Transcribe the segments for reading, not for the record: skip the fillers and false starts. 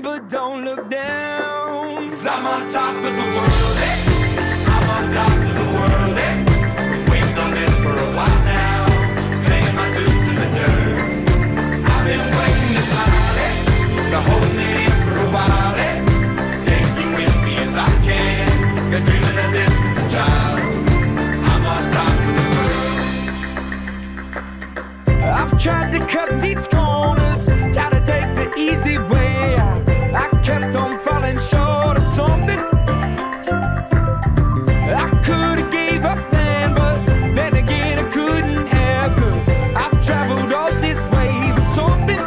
but don't look down. 'Cause I'm on top of the world, hey. I'm on top of the world, hey. Been waiting on this for a while now, paying my dues to the dirt. I've been waiting to smile, hey. Been holding it in for a while, hey. Take you with me if I can. Been dreaming of this since a child. I'm on top of the world. I've tried to cut these corners, try to take the easy way out. I kept on falling short of something. I could've gave up then, but then again I couldn't have. 'Cause I've traveled all this way for something.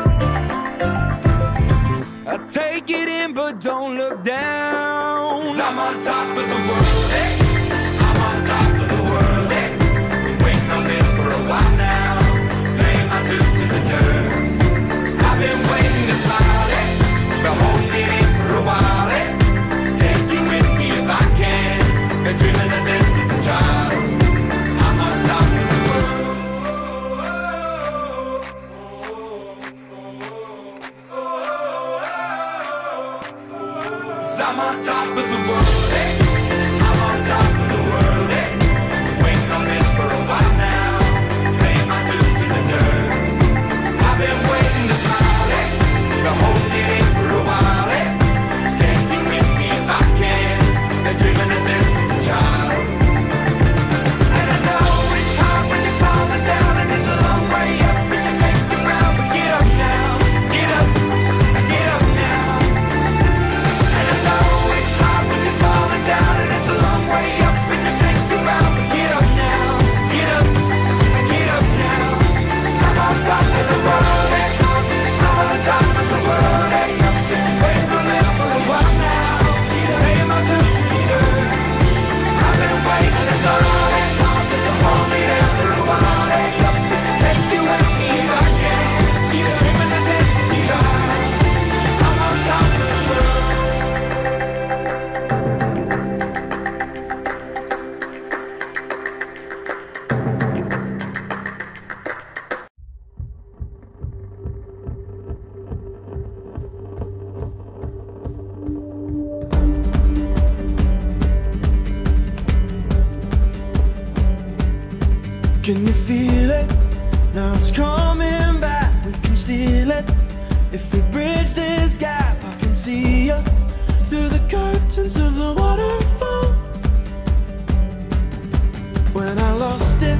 I take it in, but don't look down. 'Cause I'm on top of the world, hey. I'm on top of the world, hey. Been waiting on this for a while now, paying my dues to the dirt. I've been waiting to smile, hey. Been holding it in for a while, hey. Take you with me if I can. Been dreaming of this since a child. I'm on top of the world. 'Cause I'm on top of the world, hey. I'm on top of the world, hey. Been waiting on this for a while now, paying my dues to the dirt. I've been waiting to smile, hey. Been holding it in for a while, hey. Take you with me if I can. Been dreaming of this since a child. And I know it's hard when you're falling down, and it's a long way up, and you make the ground, but get up now, get up, and get up now. And I know it's hard when you're falling down, and it's a long way up, and you make the ground, but get up now, get up, and get up now. 'Cause I'm on top of the world, hey. I'm on top of the world, hey. Waiting for this for a while now, paying my dues to the dirt. I've been waiting this long, hey. Hold me there for a while, hey. Take you with me if I can. Keep dreaming of this in the dark. I'm on top of the world. Can you feel it? Now it's coming back, we can steal it. If we bridge this gap, I can see you through the curtains of the waterfall. When I lost it,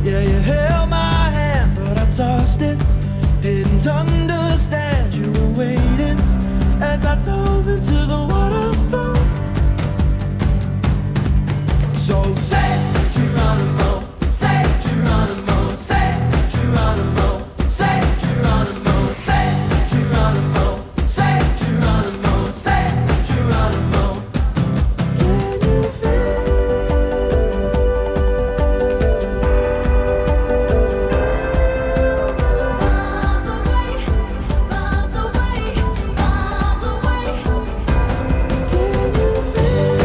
yeah, you held my hand, but I tossed it. Didn't understand you were waiting as I dove into the waterfall. So say Geronimo, say Geronimo, say Geronimo, say Geronimo, say Geronimo, say Geronimo, say Geronimo. Can you feel? Miles away, miles away, miles away. Can you feel?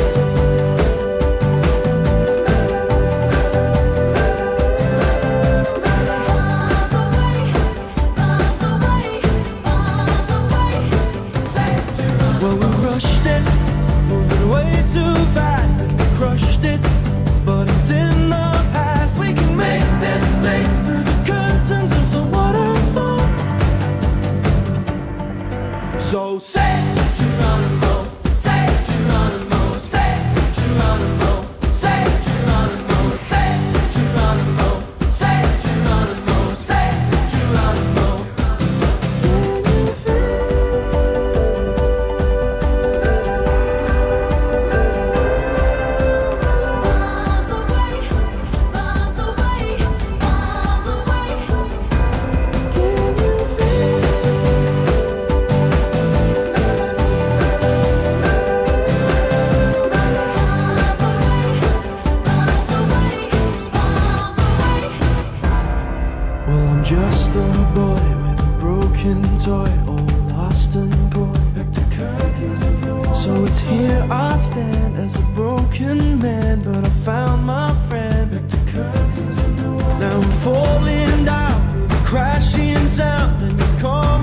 Well, we rushed it, moving way too fast, and we crushed it, but it's in the past. We can make this leap through the curtains of the waterfall. So say Geronimo, say Geronimo, say Geronimo, say Geronimo, say Geronimo, say Geronimo, say Geronimo. Can you feel? Miles away, miles away, miles away. Can you feel? Well, I'm just a boy with a broken toy, all lost and gone. So it's here I stand as a broken man, but I found my friend. Now I'm falling down through the crashing sound, and you call